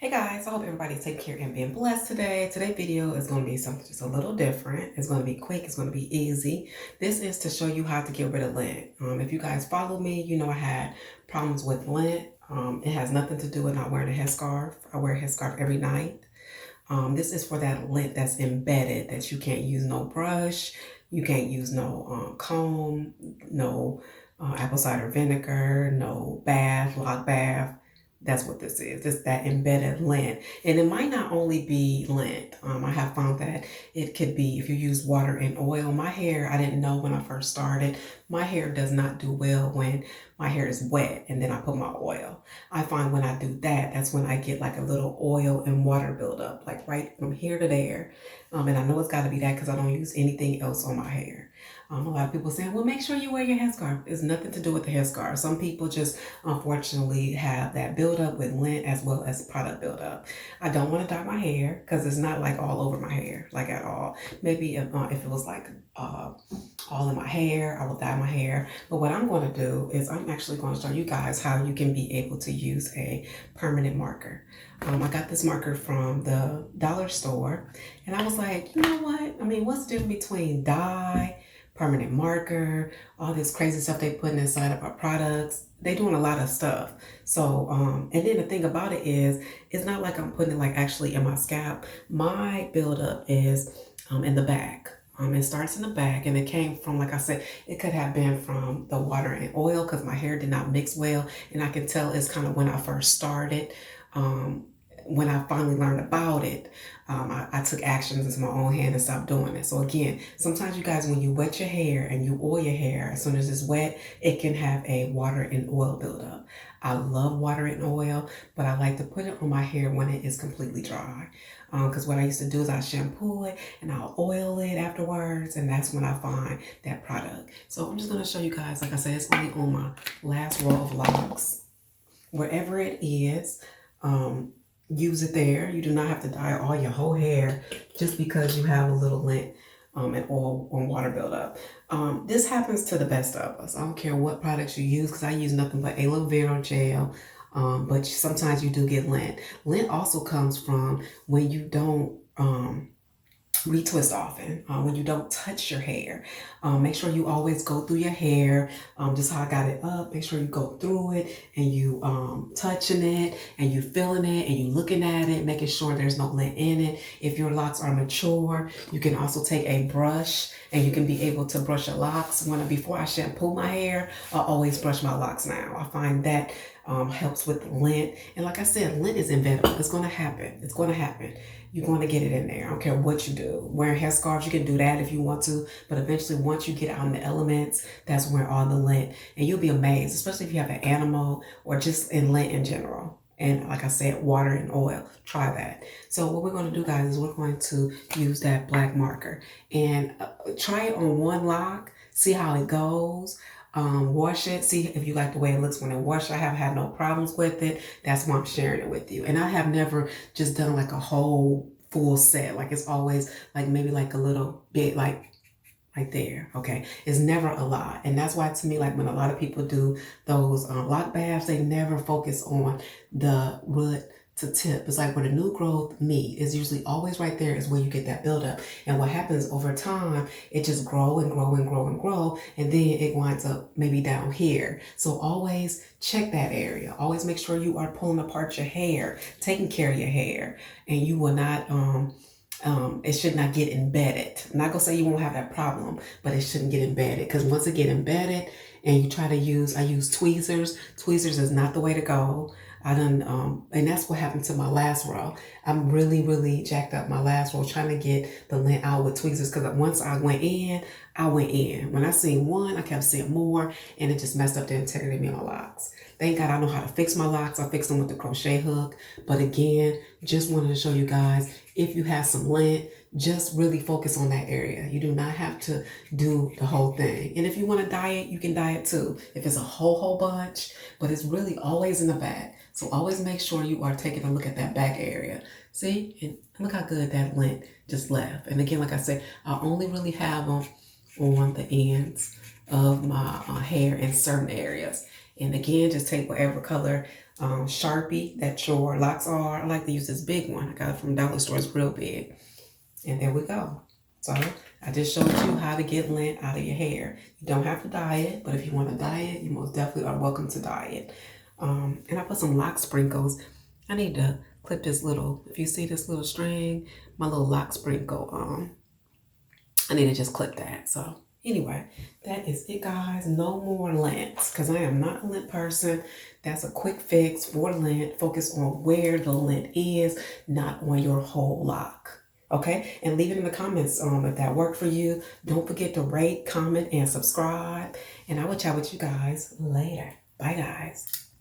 Hey guys, I hope everybody's taking care and being blessed today. Today's video is going to be something just a little different. It's going to be quick. It's going to be easy. This is to show you how to get rid of lint. If you guys follow me, you know I had problems with lint. It has nothing to do with not wearing a headscarf. I wear a headscarf every night. This is for that lint that's embedded that you can't use no brush. You can't use no comb, no apple cider vinegar, no bath, lock bath. That's what this is. It's that embedded lint. And it might not only be lint. I have found that it could be if you use water and oil. My hair, I didn't know when I first started, my hair does not do well when my hair is wet and then I put my oil. I find when I do that, that's when I get like a little oil and water buildup, like right from here to there. And I know it's got to be that because I don't use anything else on my hair. A lot of people saying, well, make sure you wear your headscarf. It's nothing to do with the headscarf. Some people just unfortunately have that buildup with lint as well as product buildup. I don't want to dye my hair because it's not like all over my hair, like at all. Maybe if it was like all in my hair, I will dye my hair. But what I'm going to do is I'm actually going to show you guys how you can be able to use a permanent marker. I got this marker from the dollar store and I was like, you know what? I mean, what's the difference between dye, permanent marker, all this crazy stuff they put inside of our products? They doing a lot of stuff. So, and then the thing about it is, it's not like I'm putting it like actually in my scalp. My buildup is in the back. It starts in the back and it came from, like I said, it could have been from the water and oil because my hair did not mix well. And I can tell it's kind of when I first started. When I finally learned about it, I took actions into my own hand and stopped doing it. So again, sometimes you guys, when you wet your hair and you oil your hair, as soon as it's wet, it can have a water and oil buildup. I love water and oil, but I like to put it on my hair when it is completely dry. Because what I used to do is I shampoo it and I'll oil it afterwards, and that's when I find that product. So I'm just going to show you guys, like I said, it's only on my last row of locks. Wherever it is, use it there. You do not have to dye all your whole hair just because you have a little lint and oil or water buildup. This happens to the best of us. I don't care what products you use because I use nothing but aloe vera gel. But sometimes you do get lint. Lint also comes from when you don't retwist often, when you don't touch your hair. Make sure you always go through your hair, just how I got it up. Make sure you go through it and you touching it and you feeling it and you looking at it, making sure there's no lint in it. If your locks are mature, you can also take a brush and you can be able to brush your locks. Before I shampoo my hair, I always brush my locks now. I find that helps with lint. And like I said, lint is inevitable. It's going to happen. It's going to happen. You're going to get it in there. I don't care what you do. Wearing headscarves, you can do that if you want to. But eventually, once you get out in the elements, that's where all the lint. And you'll be amazed, especially if you have an animal or just in lint in general. And like I said, water and oil. Try that. So what we're going to do, guys, is we're going to use that black marker. And try it on one lock. See how it goes. Wash it, see if you like the way it looks when it washed. I have had no problems with it. That's why I'm sharing it with you. And I have never just done like a whole full set. Like it's always like maybe like a little bit like right there. Okay. It's never a lot. And that's why to me, like when a lot of people do those lock baths, they never focus on the root to tip. It's like where the new growth meet is usually always right there is where you get that buildup. And what happens over time, it just grow and grow and grow and grow. And then it winds up maybe down here. So always check that area. Always make sure you are pulling apart your hair, taking care of your hair, and you will not, it should not get embedded. I'm not gonna say you won't have that problem, but it shouldn't get embedded because once it get embedded and you try to use, I use tweezers. Tweezers is not the way to go. And that's what happened to my last row. I'm really jacked up my last row trying to get the lint out with tweezers because once I went in, I went in. When I seen one, I kept seeing more and it just messed up the integrity of my locks. Thank God I know how to fix my locks. I fixed them with the crochet hook. But again, just wanted to show you guys, if you have some lint, just really focus on that area. You do not have to do the whole thing. And if you want to dye it, you can dye it too. If it's a whole bunch, but it's really always in the back. So always make sure you are taking a look at that back area. See, and look how good that lint just left. And again, like I said, I only really have them on the ends of my hair in certain areas. And again, just take whatever color Sharpie that your locks are. I like to use this big one. I got it from Dollar Store. It's real big. And there we go. So I just showed you how to get lint out of your hair. You don't have to dye it, but if you want to dye it, you most definitely are welcome to dye it. And I put some Loc Sprinkles. I need to clip this little, if you see this little string, my little Loc Sprinkle, I need to just clip that. So anyway, that is it, guys. No more lints, because I am not a lint person. That's a quick fix for lint. Focus on where the lint is, not on your whole lock. Okay, and leave it in the comments if that worked for you. Don't forget to rate, comment, and subscribe. And I will chat with you guys later. Bye, guys.